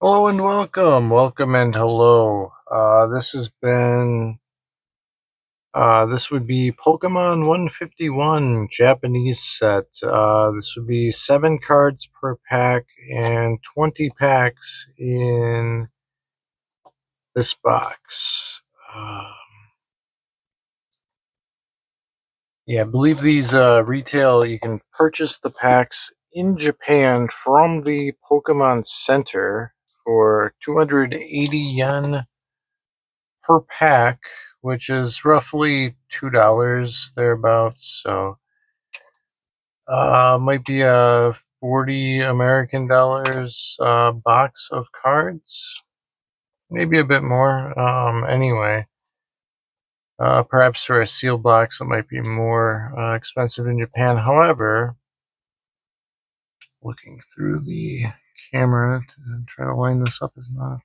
Hello and welcome and hello. This would be Pokemon 151 Japanese set. This would be 7 cards per pack and 20 packs in this box. Yeah, I believe these retail. You can purchase the packs in Japan from the Pokemon Center for 280 yen per pack, which is roughly $2 thereabouts. So, might be a 40 American dollars box of cards, maybe a bit more. Anyway, perhaps for a sealed box, it might be more expensive in Japan. However, looking through the camera to try to line this up is not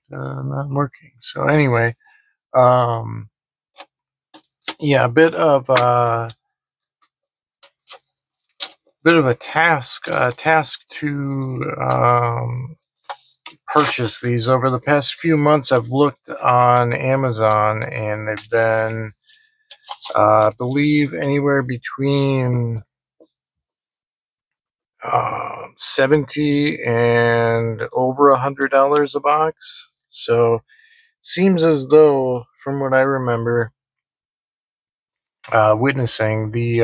working. So anyway, yeah, a bit of a task to purchase these. Over the past few months, I've looked on Amazon, and they've been, I believe, anywhere between 70 and over $100 a box. So it seems as though, from what I remember witnessing, the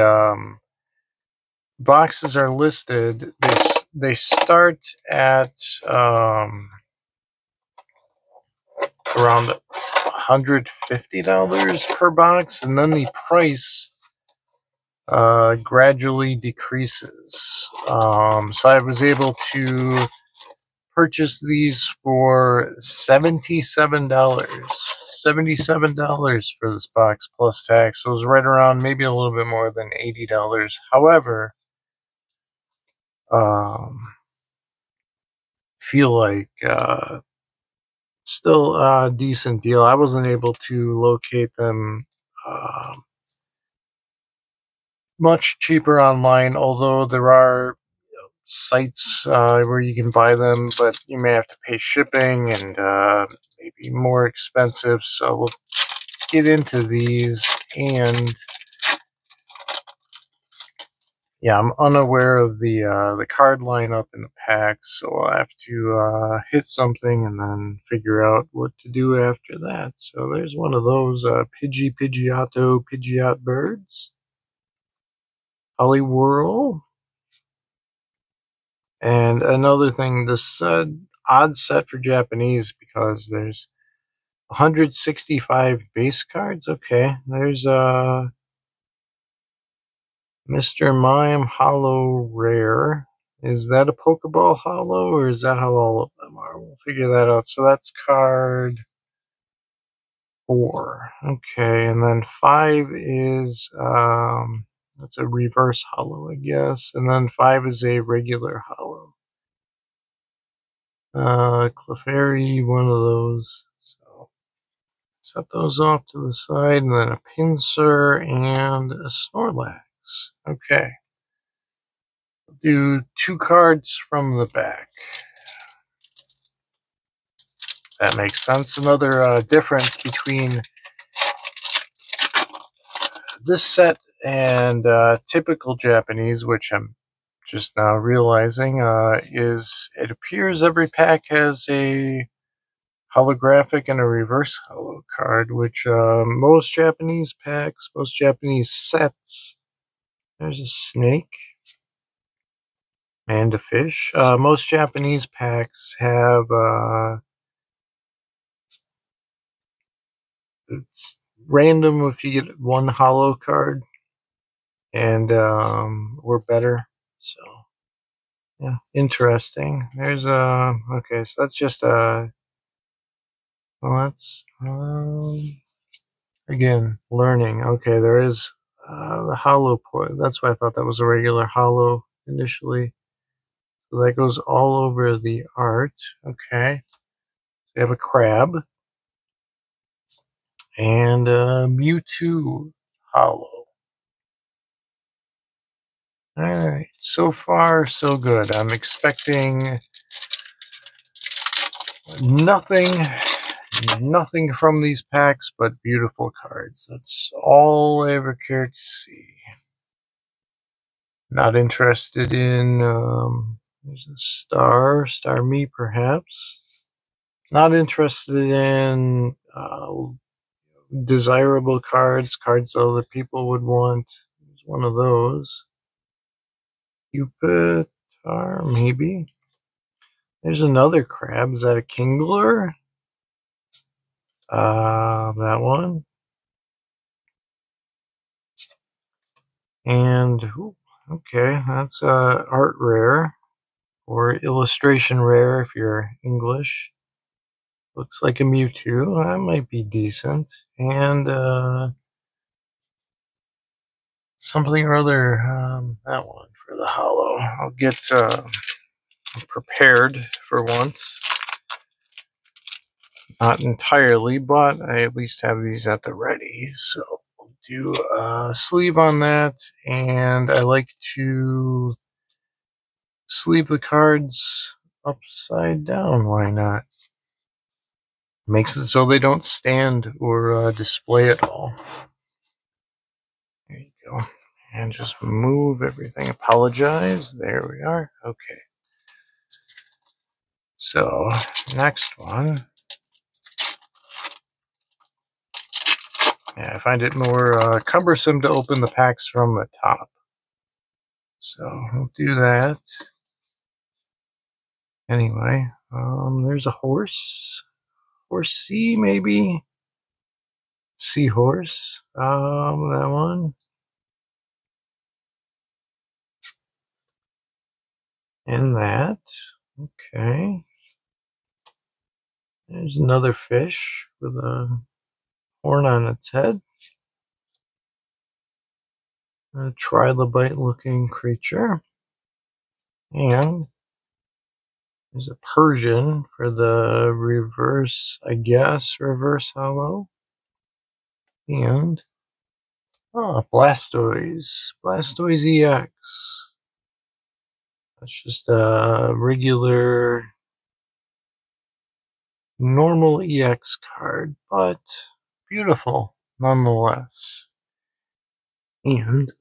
boxes are listed. They start at around $150 per box, and then the price gradually decreases. So I was able to purchase these for $77. $77 for this box plus tax. So it was right around maybe a little bit more than $80. However, feel like still a decent deal. I wasn't able to locate them much cheaper online, although there are sites where you can buy them, but you may have to pay shipping and maybe more expensive. So we'll get into these. And yeah, I'm unaware of the card lineup in the pack, so I'll have to hit something and then figure out what to do after that. So there's one of those Pidgeot birds, Poliwhirl, and another thing. This odd set for Japanese because there's 165 base cards. Okay, there's Mr. Mime Hollow Rare. Is that a Pokeball Hollow, or is that how all of them are? We'll figure that out. So that's card 4. Okay, and then 5 is, that's a reverse hollow, I guess. And then 5 is a regular hollow. Clefairy, one of those. So set those off to the side, and then a Pinsir and a Snorlax. Okay. Do 2 cards from the back. That makes sense. Another difference between this set and typical Japanese, which I'm just now realizing, is it appears every pack has a holographic and a reverse holo card, which most Japanese packs, most Japanese sets, there's a snake and a fish. Most Japanese packs have it's random if you get 1 holo card and or better. So yeah, interesting. There's a okay, so that's just a well, that's again learning. Okay, there is the holo point. That's why I thought that was a regular holo initially. So that goes all over the art. Okay, we have a crab and a Mewtwo holo. Alright, so far so good. I'm expecting Nothing from these packs but beautiful cards. That's all I ever cared to see. Not interested in, there's a star me perhaps. Not interested in desirable cards other people would want. There's one of those. Cupid, maybe. There's another crab. Is that a Kingler? That one. And, ooh, okay, that's art rare, or illustration rare if you're English. Looks like a Mewtwo. That might be decent. And something or other, that one for the holo. I'll get prepared for once. Not entirely, but I at least have these at the ready. So we'll do a sleeve on that, and I like to sleeve the cards upside down. Why not? Makes it so they don't stand or display at all. There you go. And just move everything. Apologize. There we are. Okay. So, next one. Yeah, I find it more cumbersome to open the packs from the top. So, we'll do that. Anyway, there's a horse. Horsey, maybe? Seahorse. That one. And that. Okay. There's another fish with a horn on its head. A trilobite looking creature. And there's a Persian for the reverse, I guess, reverse holo. And Blastoise. Blastoise EX. That's just a regular normal EX card, but beautiful nonetheless. And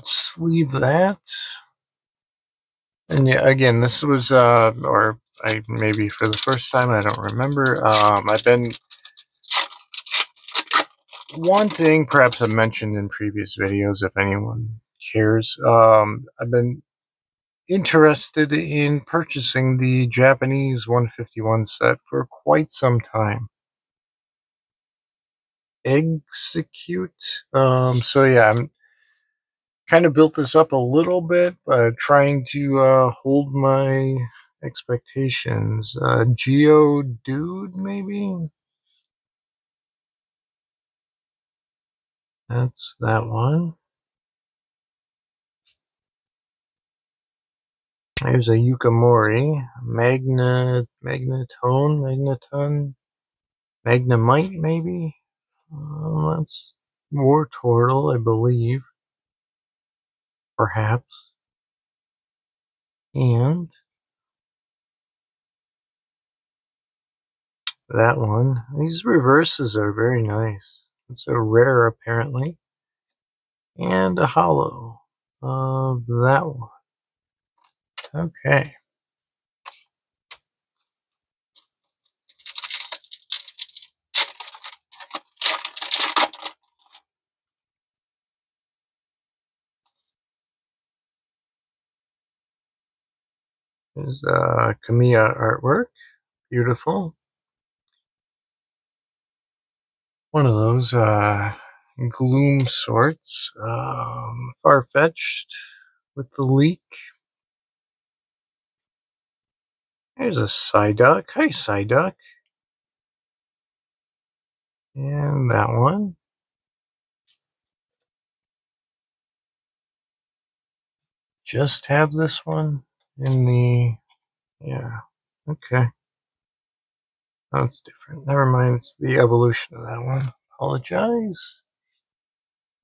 sleeve that. And yeah, again, this was, or I maybe for the first time, I don't remember. I've been wanting, perhaps I've mentioned in previous videos, if anyone cares, I've been interested in purchasing the Japanese 151 set for quite some time. Execute. So yeah, I'm kind of built this up a little bit, trying to hold my expectations. Geodude, maybe? That's that one. There's a Yukamori. Magneton? Magnemite, maybe? That's War Turtle, I believe. Perhaps. And that one. These reverses are very nice. It's a rare, apparently. And a holo of that one. Okay. There's Kamiya artwork. Beautiful. One of those gloom sorts. Far-fetched with the leak. There's a Psyduck. Hi, Psyduck. And that one. Just have this one in the... Yeah. Okay. That's different. Never mind. It's the evolution of that one. Apologize.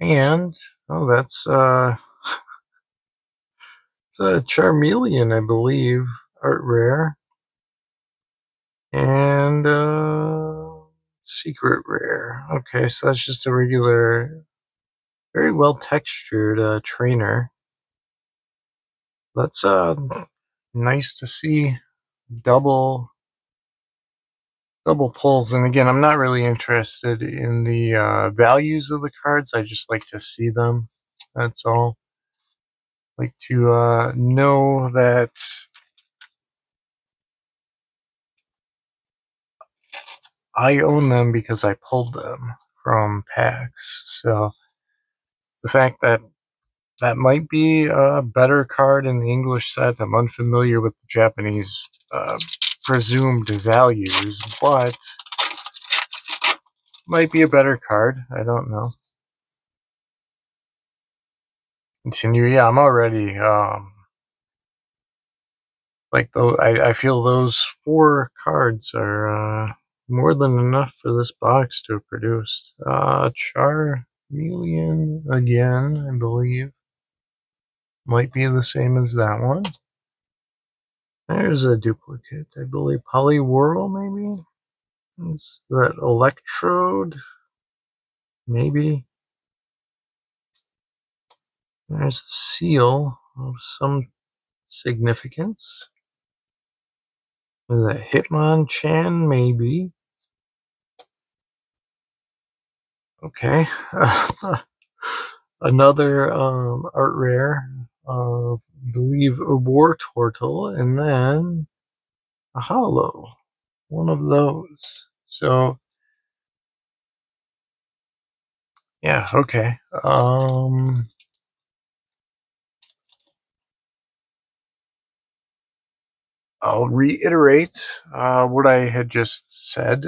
And, oh, that's It's a Charmeleon, I believe, art rare, and secret rare. Okay, so that's just a regular, very well textured trainer. That's nice to see. Double pulls, and again, I'm not really interested in the values of the cards. I just like to see them. That's all. Like to know that I own them because I pulled them from packs. So the fact that that might be a better card in the English set. I'm unfamiliar with the Japanese presumed values, but might be a better card. I don't know. Continue. Yeah, I'm already like though. I feel those 4 cards are more than enough for this box to have produced. Charmeleon again, I believe. Might be the same as that one. There's a duplicate, I believe. Poliwhirl, maybe? Is that Electrode? Maybe. There's a seal of some significance. Is that Hitmonchan? Maybe. Okay. Another art rare. I believe a War Turtle, and then a Hollow. One of those. So, yeah, okay. I'll reiterate what I had just said,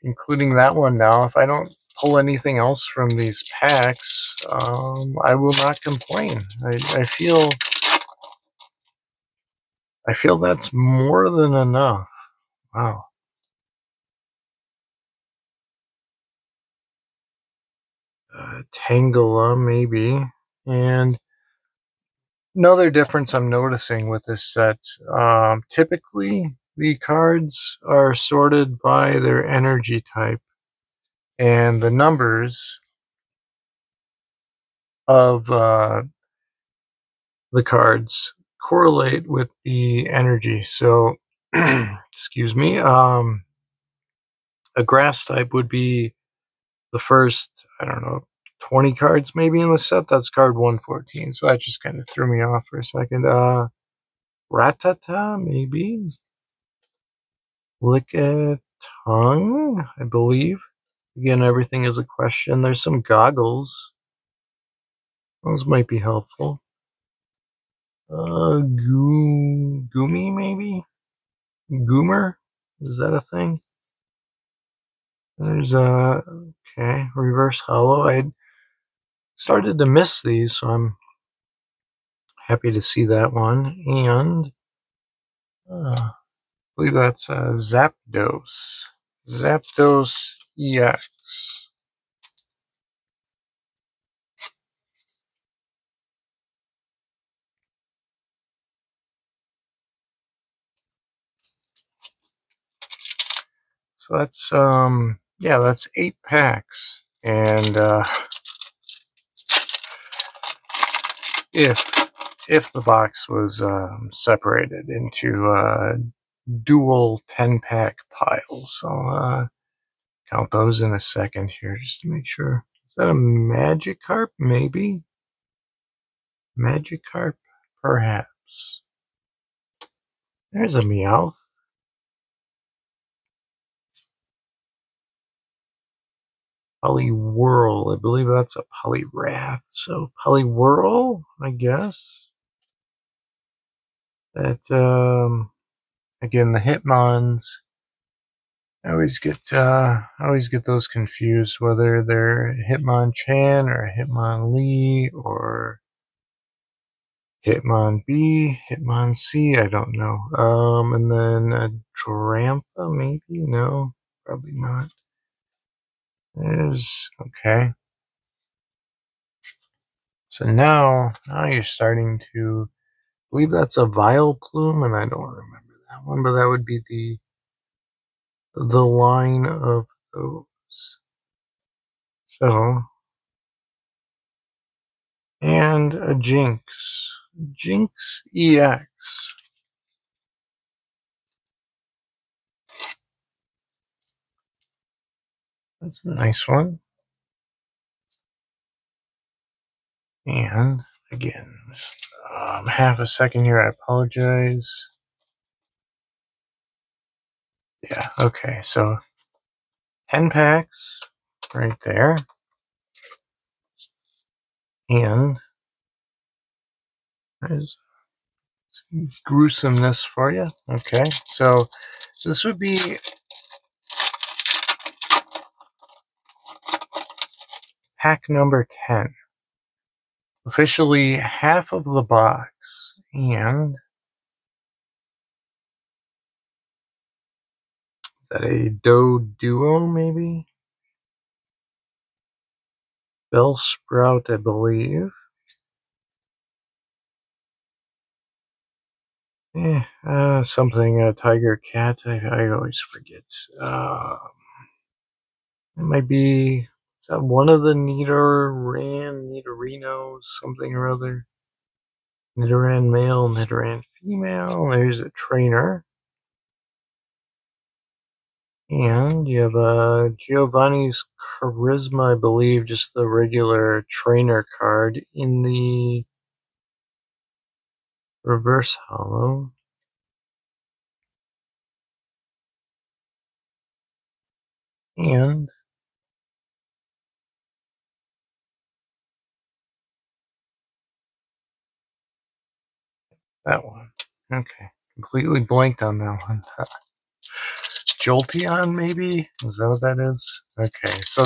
including that one now. If I don't pull anything else from these packs, I will not complain. I feel that's more than enough. Wow. Tangela, maybe. And another difference I'm noticing with this set, typically the cards are sorted by their energy type, and the numbers of the cards correlate with the energy. So, excuse me, a grass type would be the first, I don't know, 20 cards maybe in the set. That's card 114. So that just kind of threw me off for a second. Ratata, maybe. Lickitung, I believe. Again, everything is a question. There's some goggles. Those might be helpful. Goomy, maybe? Goomer? Is that a thing? There's a, okay, reverse hollow. I started to miss these, so I'm happy to see that one. And I believe that's Zapdos. Zapdos EX. So that's yeah, that's 8 packs. And if the box was separated into dual 10-pack piles, I'll count those in a second here just to make sure. Is that a Magikarp? Maybe. Magikarp, perhaps. There's a Meowth. Poliwhirl. I believe that's a Poliwrath. So Poliwhirl, I guess. That again, the Hitmons. I always get those confused, whether they're Hitmonchan or Hitmonlee or Hitmonb, Hitmonc. I don't know. And then a Drampa, maybe? No, probably not. There's okay. So now you're starting to believe that's a vile plume, and I don't remember that one, but that would be the line of those. So, and a Jinx. Jinx EX. That's a nice one. And again, just half a second here. I apologize. Yeah, okay, so 10 packs right there. And there's some gruesomeness for you. Okay, so this would be pack number 10. Officially half of the box. And is that a Duo maybe? Bellsprout, I believe. Something, Tiger Cat, I always forget. It might be, is that one of the Nidorinos, something or other? Nidoran male, Nidoran female. There's a trainer. And you have Giovanni's Charisma, I believe, just the regular trainer card in the reverse hollow. And that one. Okay. Completely blanked on that one. Jolteon, maybe? Is that what that is? Okay, so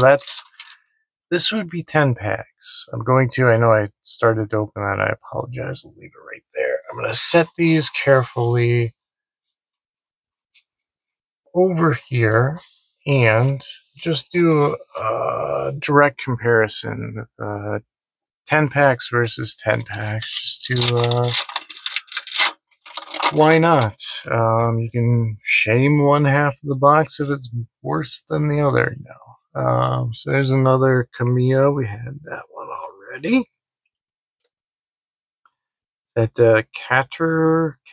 this would be 10 packs. I'm going to, I know I started to open that, I apologize. I'll leave it right there. I'm going to set these carefully over here and just do a direct comparison with 10 packs versus 10 packs, just to, why not? You can shame one half of the box if it's worse than the other. No. So there's another Camilla. We had that one already. That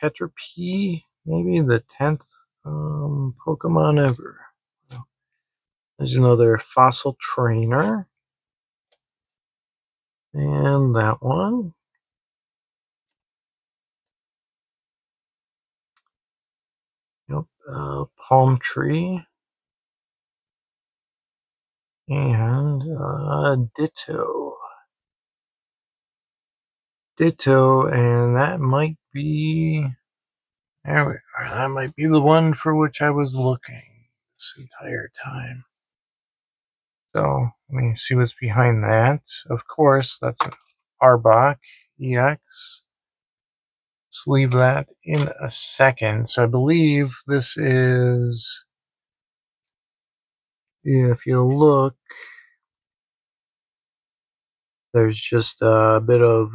Caterpie, maybe the 10th Pokemon ever. There's another Fossil Trainer. And that one. Yep, Palm Tree. And Ditto. Ditto, and that might be, there we are, that might be the one for which I was looking this entire time. So, let me see what's behind that. Of course, that's an Arbok EX. Let's leave that in a second. So I believe this is, if you look, there's just a bit of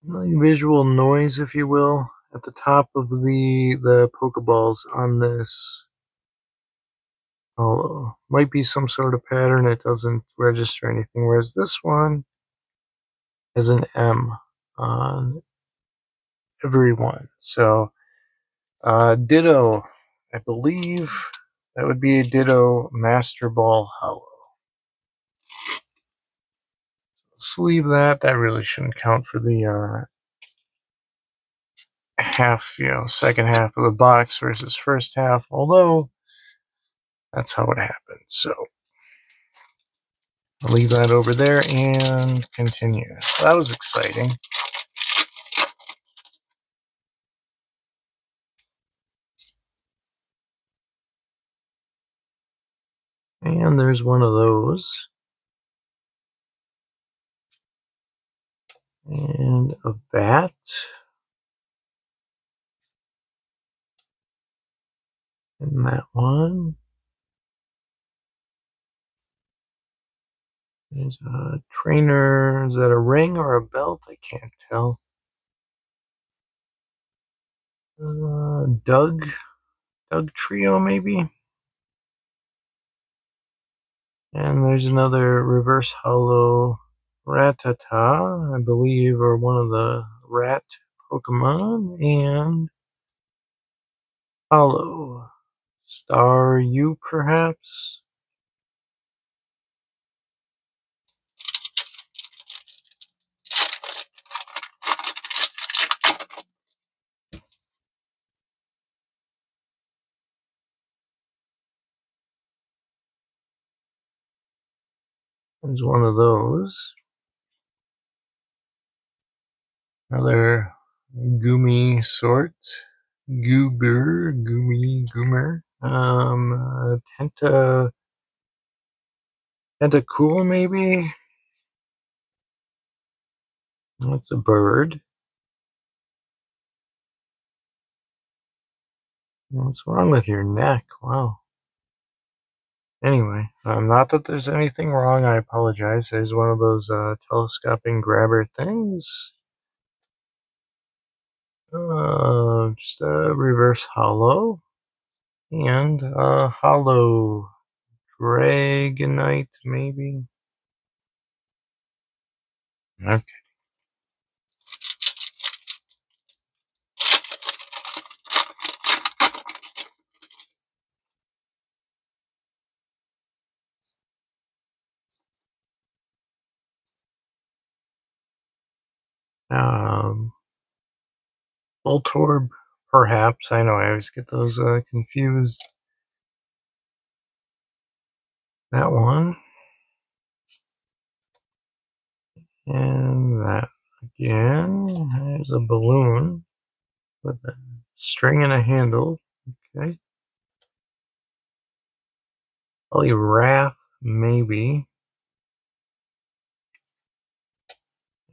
visual noise, if you will, at the top of the Pokeballs on this. Might be some sort of pattern. It doesn't register anything, whereas this one has an M on every one. So, Ditto, I believe that would be a Ditto Master Ball Hollow. Let's leave that. That really shouldn't count for the half, second half of the box versus first half, although that's how it happened. So, I'll leave that over there and continue. So that was exciting. And there's one of those. And a bat. And that one. There's a trainer. Is that a ring or a belt? I can't tell. Doug Trio, maybe? And there's another reverse hollow Rattata, I believe, or one of the rat Pokemon. And hollow. Star U, perhaps? There's one of those. Another Goomy sort. Goomer. Tentacool, maybe? That's a bird. What's wrong with your neck? Wow. Anyway, not that there's anything wrong, I apologize. There's one of those telescoping grabber things. Just a reverse hollow. And a hollow Dragonite, maybe? Okay. Voltorb, perhaps. I know I always get those confused. That one. And that again. There's a balloon with a string and a handle. Okay. Probably Wrath, maybe.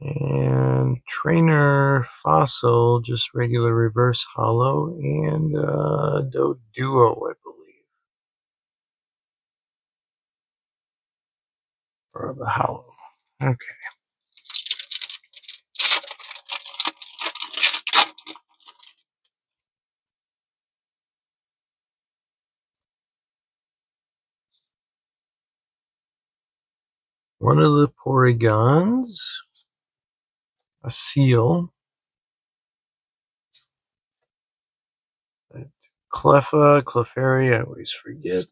And Trainer Fossil, just regular reverse hollow. And Duo, I believe. Or the hollow. Okay. One of the Porygons. A seal. Clefairy, I always forget.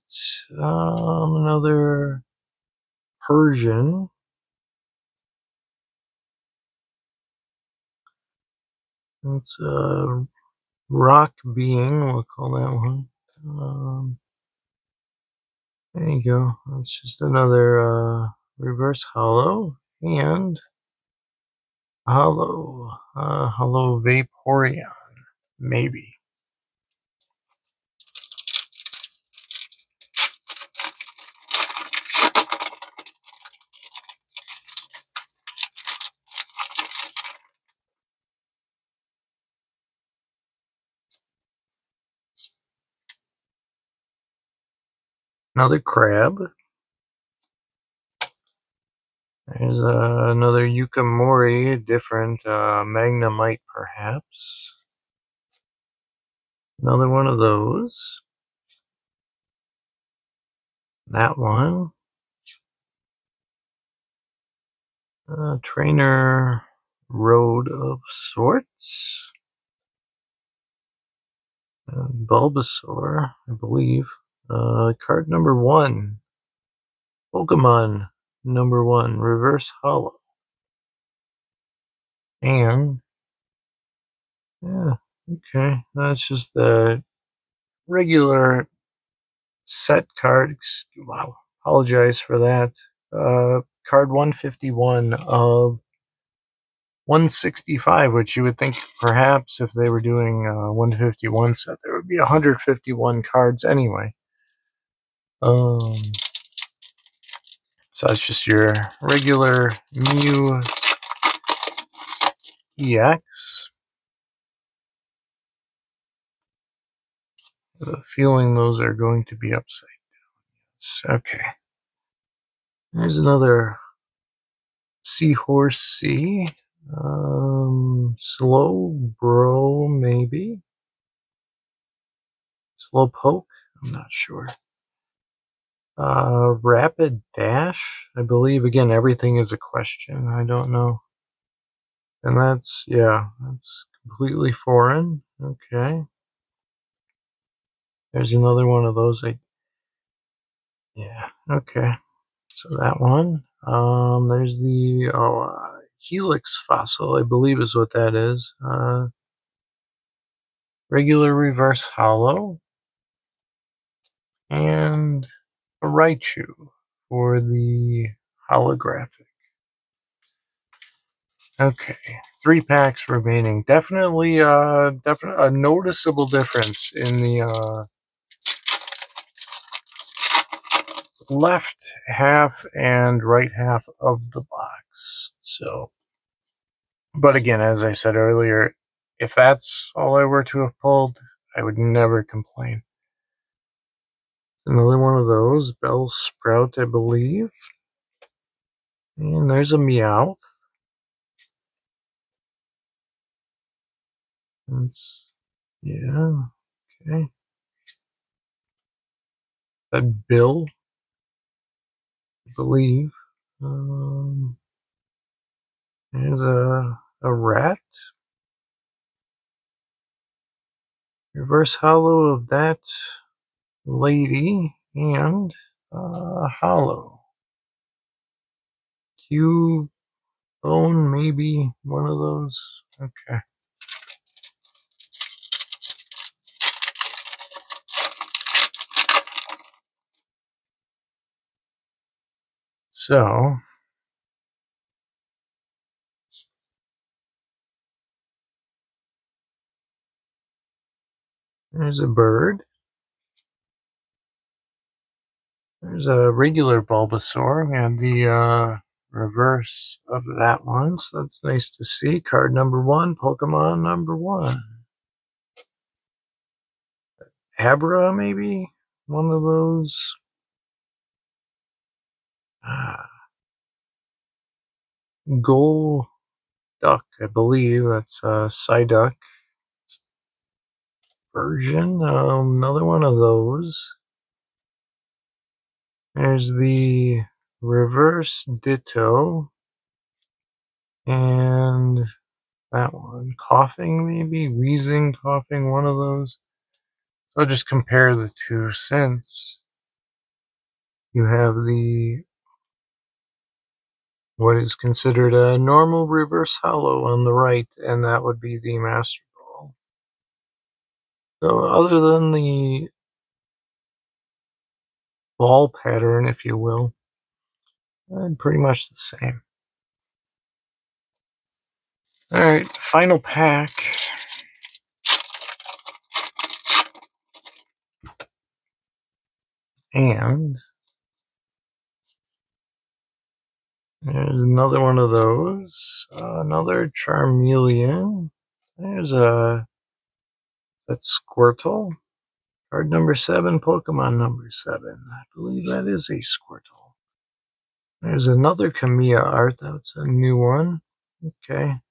Another Persian. It's a rock being, we'll call that one. There you go. That's just another reverse hollow and hollow Vaporeon, maybe. Another crab. There's another Yukamori, a different Magnemite, perhaps. Another one of those. That one. Trainer Road of sorts. Bulbasaur, I believe. Card number 1. Pokemon number 1. Reverse Hollow. And, yeah, okay. That's just the regular set card. Wow. Apologize for that. Card 151 of 165, which you would think perhaps if they were doing a 151 set, there would be 151 cards anyway. So that's just your regular Mew EX. I have a feeling those are going to be upside down. Okay. There's another Seahorse C. Slow Bro, maybe. Slowpoke, I'm not sure. Rapid Dash, I believe. Again, everything is a question. I don't know. And that's, yeah, that's completely foreign. Okay. There's another one of those. Yeah, okay. So that one. There's the Helix fossil, I believe is what that is. Regular reverse hollow. And a Raichu for the holographic. Okay, 3 packs remaining. Definitely a noticeable difference in the left half and right half of the box. So, but again, as I said earlier, if that's all I were to have pulled, I would never complain. Another one of those, Bellsprout, I believe. And there's a Meowth. That's, yeah, okay. That Bill, I believe. There's a rat. Reverse hollow of that lady and hollow. Q bone, maybe one of those. Okay. So there's a bird. There's a regular Bulbasaur and the reverse of that one. So that's nice to see. Card number 1, Pokemon number 1. Abra, maybe? One of those. Golduck, I believe. That's a Psyduck version. Another one of those. There's the reverse Ditto. And that one. Coughing, maybe? Wheezing, coughing, one of those. So I'll just compare the two since you have the what is considered a normal reverse hollow on the right, and that would be the Master Ball. So other than the ball pattern, if you will, pretty much the same. Alright, final pack. And there's another one of those. Another Charmeleon. There's that Squirtle. Card number 7, Pokemon number 7. I believe that is a Squirtle. There's another Kamiya art. That's a new one. Okay.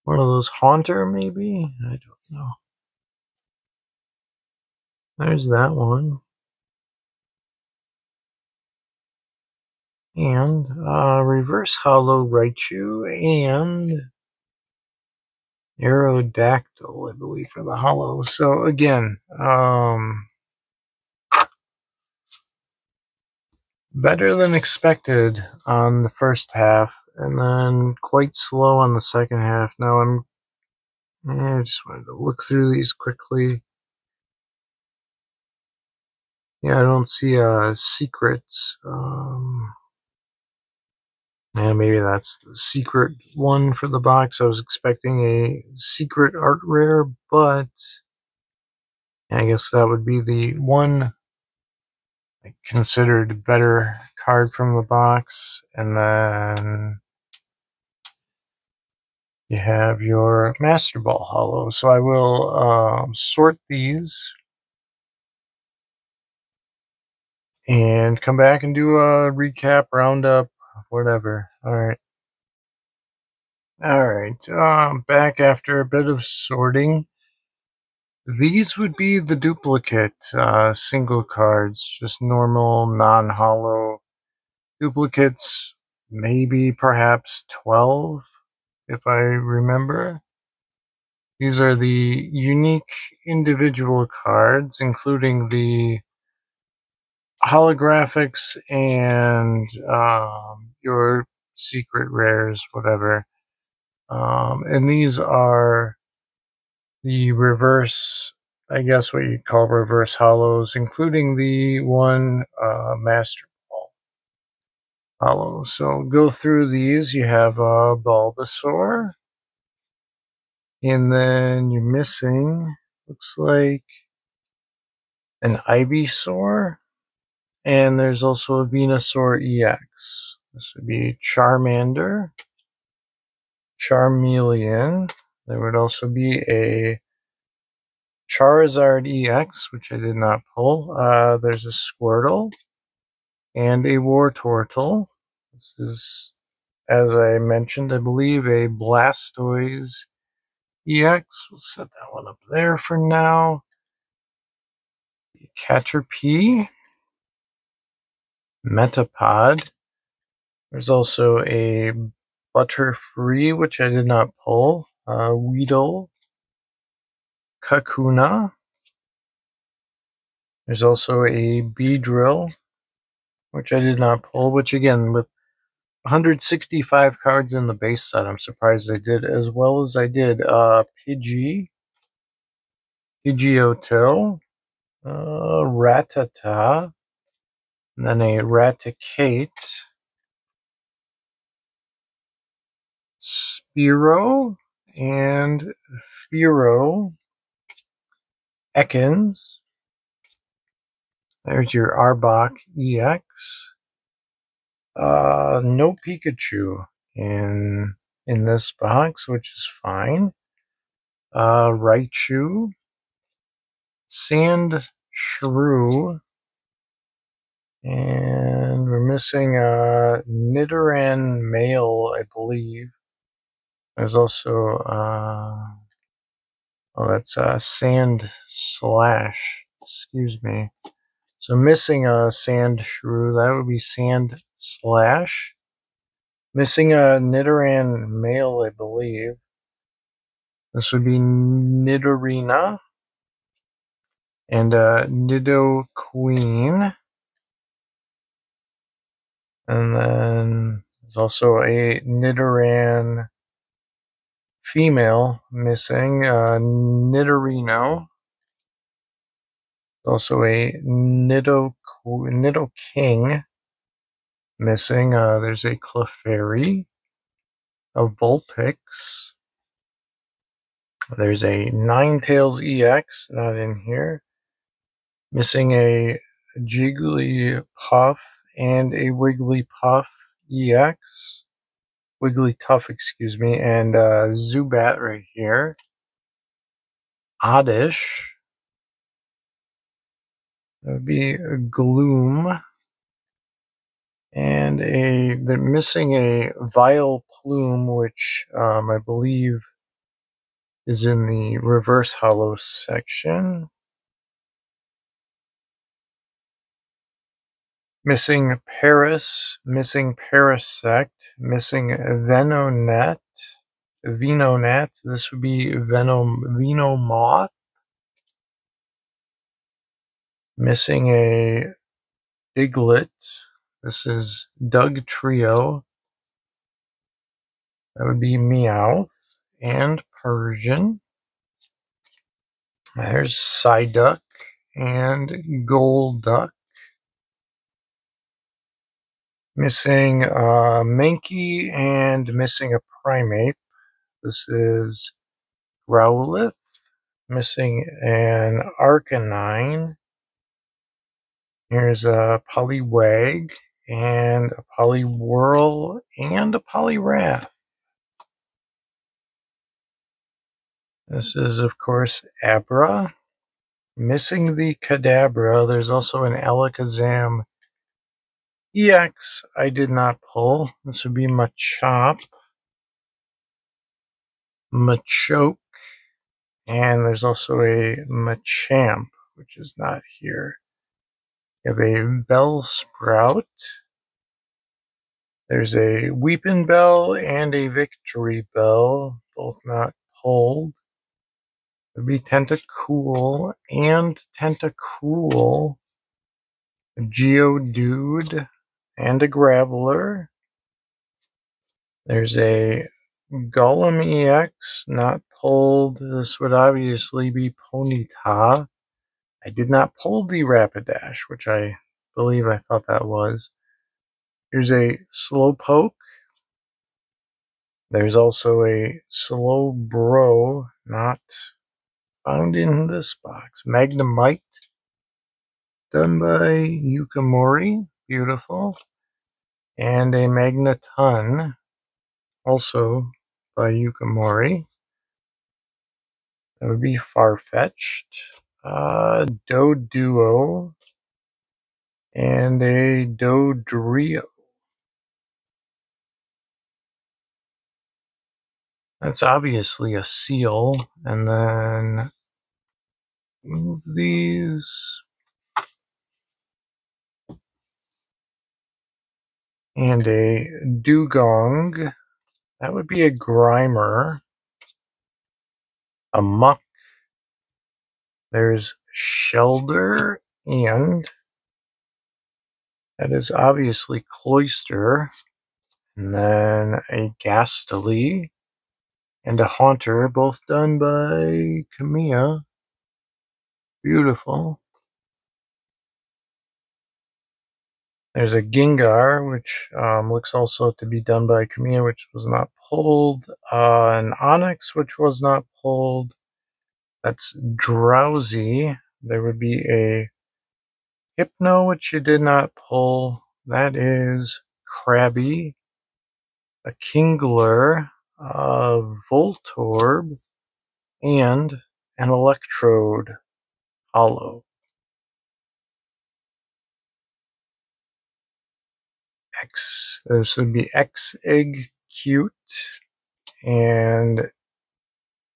One of those Haunter, maybe? I don't know. There's that one. And reverse hollow Raichu and Aerodactyl, I believe, for the hollow. So again, better than expected on the first half, and then quite slow on the second half. Now I just wanted to look through these quickly. Yeah, I don't see secrets. Yeah, maybe that's the secret one for the box. I was expecting a secret art rare, but I guess that would be the one I considered better card from the box. And then you have your Master Ball Hollow. So I will sort these and come back and do a recap roundup whatever. Alright. Alright, back after a bit of sorting. These would be the duplicate single cards, just normal, non-hollow duplicates, maybe perhaps 12, if I remember. These are the unique individual cards, including the holographics and your secret rares, whatever. And these are the reverse, I guess what you'd call reverse hollows, including the one Master Ball hollow. So go through these. You have Bulbasaur. And then you're missing, looks like, an Ivysaur. And there's also a Venusaur EX. This would be Charmander, Charmeleon. There would also be a Charizard EX, which I did not pull. There's a Squirtle and a Wartortle. This is, as I mentioned, I believe a Blastoise EX. We'll set that one up there for now. Caterpie, Metapod. There's also a Butterfree, which I did not pull. Weedle, Kakuna. There's also a Beedrill, which I did not pull, which again, with 165 cards in the base set, I'm surprised I did as well as I did. Pidgey, Pidgeotto, Rattata, and then a Raticate, Spearow, and Fearow, Ekans. There's your Arbok EX. No Pikachu in this box, which is fine. Raichu, Sand Shrew, and we're missing a Nidoran male, I believe. There's also that's Sand Slash. Excuse me. So missing a Sand Shrew, that would be Sand Slash. Missing a Nidoran male, I believe. This would be Nidorina. And Nidoqueen. And then there's also a Nidoran female missing, Nidorino. Also a Nidoking missing. There's a Clefairy, a Vulpix. There's a Ninetales EX, not in here. Missing a Jigglypuff and a Wigglypuff EX. Wigglytuff, excuse me, and Zubat right here. Oddish. That would be a Gloom. And they're missing a Vileplume, which I believe is in the reverse hollow section. Missing Paris, missing Parasect, missing Venonat. This would be Venomoth. Missing a Diglett. This is Doug Trio. That would be Meowth and Persian. There's Psyduck and Golduck. Missing Mankey and missing a Primeape. This is Growlithe. Missing an Arcanine. Here's a Poliwag and a Poliwhirl and a Poliwrath. This is, of course, Abra. Missing the Kadabra. There's also an Alakazam EX I did not pull. This would be Machop, Machoke, and there's also a Machamp, which is not here. You have a Bellsprout. There's a Weepin' Bell and a Victory Bell, both not pulled. It would be Tentacool and Tentacruel, a Geodude, and a Graveler. There's a Golem EX, not pulled. This would obviously be Ponyta. I did not pull the Rapidash, which I believe I thought that was. Here's a Slowpoke. There's also a Slowbro, not found in this box. Magnemite, done by Yukimori, beautiful. And a Magneton, also by Yukimori. That would be Farfetch'd. Doduo, and a Dodrio. That's obviously a seal. And then move these. And a Dugong. That would be a Grimer. A Muck. There's Shelder, and that is obviously Cloyster. And then a Gastly and a Haunter, both done by Kamiya. Beautiful. There's a Gengar, which looks also to be done by Kamiya, which was not pulled. An Onix, which was not pulled. That's Drowsy. There would be a Hypno, which you did not pull. That is Krabby. A Kingler, a Voltorb, and an Electrode Hollow. This would be Exegcute and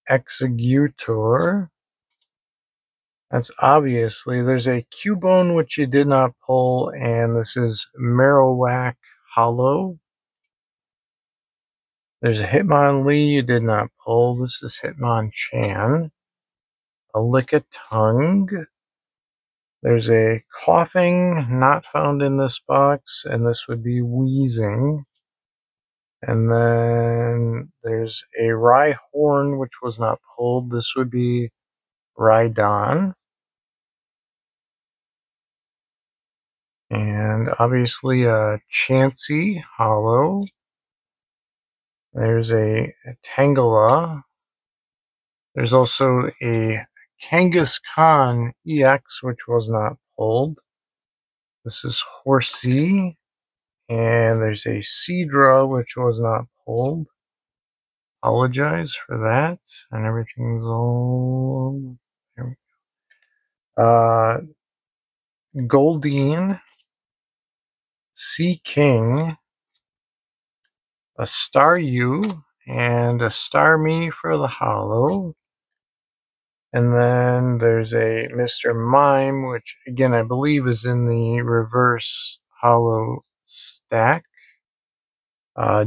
Executor. That's obviously, there's a Cubone which you did not pull, and this is Marowak Hollow. There's a Hitmonlee you did not pull. This is Hitmonchan. A Lickitung. There's a Coughing not found in this box, and this would be Wheezing. And then there's a Rhyhorn, which was not pulled. This would be Rhydon. And obviously a Chansey Hollow. There's a Tangela. There's also a Kangaskhan EX, which was not pulled. This is Horsey. And there's a Seadra, which was not pulled. Apologize for that. And everything's all... There we go. Goldeen. Sea King. A Staryu. And a Starmie for the Hollow. And then there's a Mr. Mime, which again I believe is in the reverse hollow stack.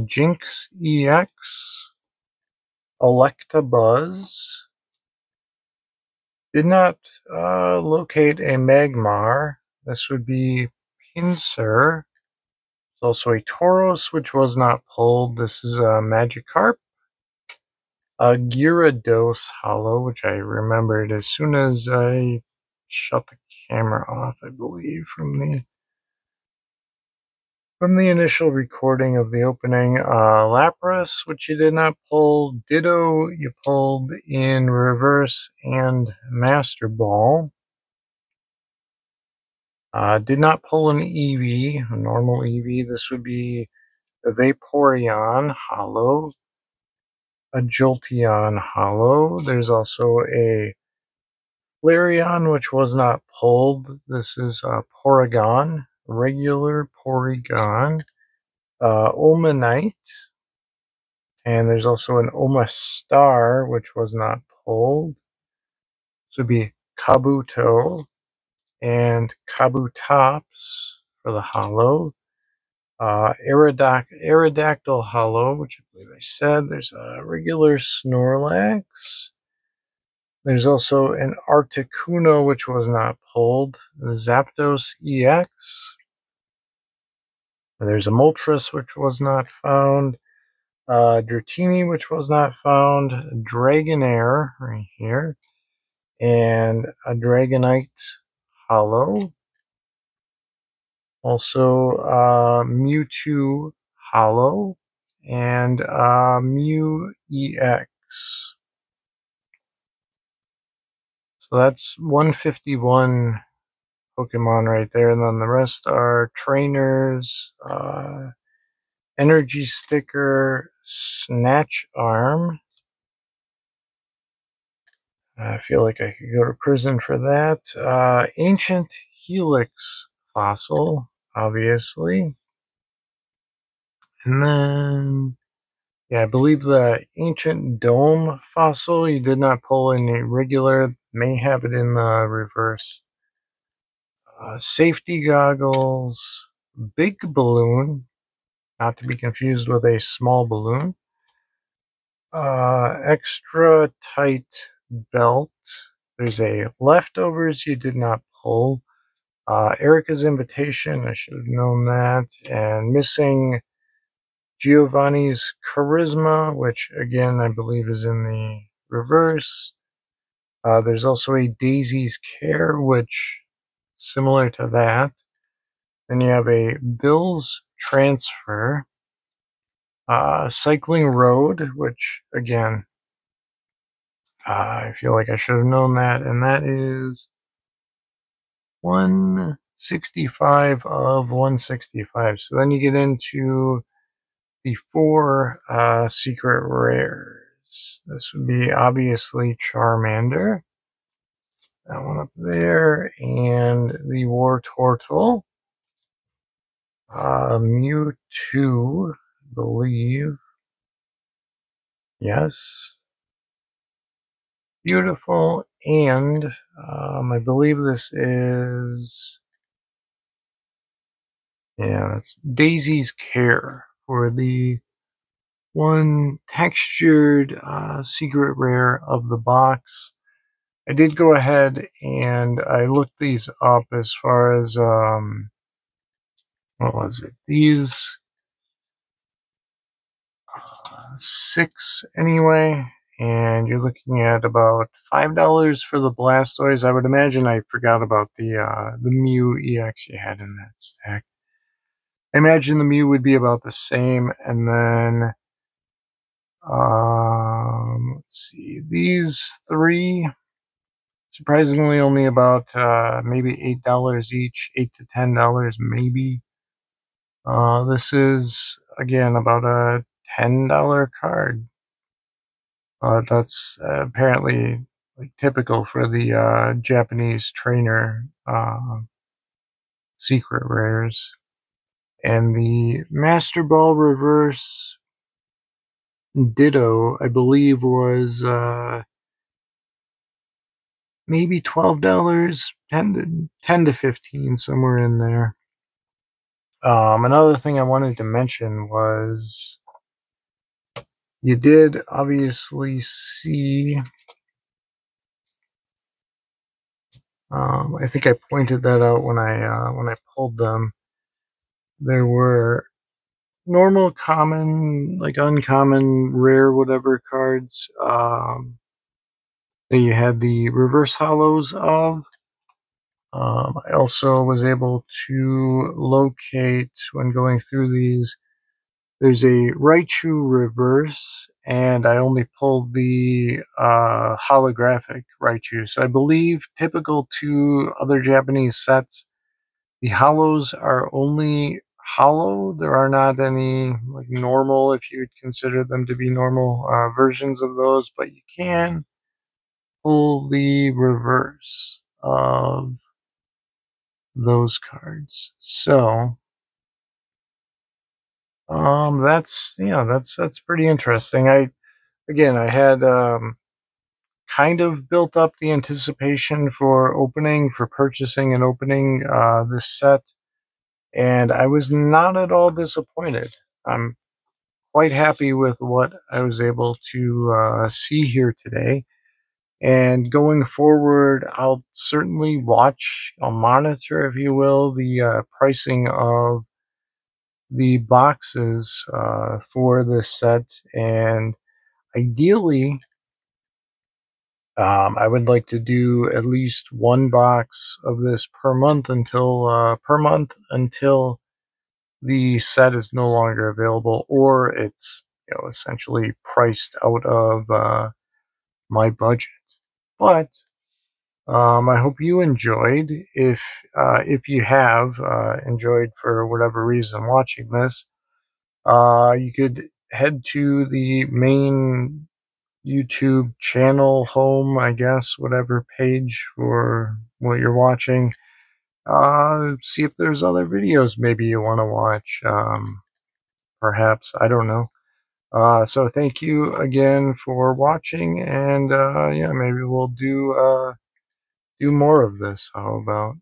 Jinx EX. Electabuzz. Did not locate a Magmar. This would be Pinsir. There's also a Tauros, which was not pulled. This is a Magikarp. A Gyarados Hollow, which I remembered as soon as I shut the camera off, I believe, from the initial recording of the opening. Lapras, which you did not pull. Ditto, you pulled in reverse and Master Ball. Did not pull an Eevee, a normal Eevee. This would be the Vaporeon Hollow. A Jolteon Hollow. There's also a Flareon, which was not pulled. This is Porygon. regular Porygon, Omanite, and there's also an Oma Star, which was not pulled. This would be Kabuto and Kabutops for the Hollow. Aerodactyl Hollow, which I believe I said. There's a regular Snorlax. There's also an Articuno, which was not pulled. The Zapdos EX. There's a Moltres, which was not found. Dratini, which was not found. Dragonair, right here. And a Dragonite Hollow. Also, Mewtwo Hollow and Mew EX. So that's 151 Pokemon right there, and then the rest are trainers, Energy Sticker, Snatch Arm. I feel like I could go to prison for that. Ancient Helix Fossil, obviously. And then, yeah, I believe the Ancient Dome Fossil you did not pull in the regular, may have it in the reverse. Safety Goggles, Big Balloon, not to be confused with a small balloon. Extra Tight Belt. There's a Leftovers you did not pull. Erica's Invitation, I should have known that. And missing Giovanni's Charisma, which again I believe is in the reverse. There's also a Daisy's Care, which similar to that. Then you have a Bill's Transfer. Cycling Road, which again, I feel like I should have known that, and that is 165 of 165. So then you get into the 4 secret rares. This would be obviously Charmander. That one up there, and the War Turtle. Mewtwo, I believe. Yes. Beautiful, and I believe this is, yeah, that's Daisy's Care for the one textured secret rare of the box. I did go ahead and I looked these up as far as, what was it? These 6 anyway. And you're looking at about $5 for the Blastoise. I would imagine I forgot about the Mew EX you had in that stack. I imagine the Mew would be about the same. And then, let's see, these 3, surprisingly only about maybe $8 each, $8 to $10 maybe. This is, again, about a $10 card. That's apparently like typical for the Japanese trainer secret rares. And the Master Ball Reverse Ditto, I believe, was maybe $12, 10 to 15, somewhere in there. Another thing I wanted to mention was you did obviously see, I think I pointed that out when I pulled them. There were normal, common, like uncommon, rare, whatever cards that you had the reverse hollows of. I also was able to locate, when going through these, there's a Raichu reverse, and I only pulled the holographic Raichu. So I believe, typical to other Japanese sets, the hollows are only hollow. There are not any like normal, if you would consider them to be normal versions of those, but you can pull the reverse of those cards. So, that's pretty interesting. I had kind of built up the anticipation for purchasing and opening this set, and I was not at all disappointed. I'm quite happy with what I was able to see here today. And going forward, I'll certainly I'll monitor, if you will, the pricing of the boxes for this set. And ideally, I would like to do at least one box of this per month until the set is no longer available, or it's essentially priced out of my budget. But I hope you enjoyed. If you have enjoyed for whatever reason watching this, you could head to the main YouTube channel home, I guess, whatever page for what you're watching. See if there's other videos maybe you want to watch. Perhaps, I don't know. So thank you again for watching, and yeah, maybe we'll do more of this. How about?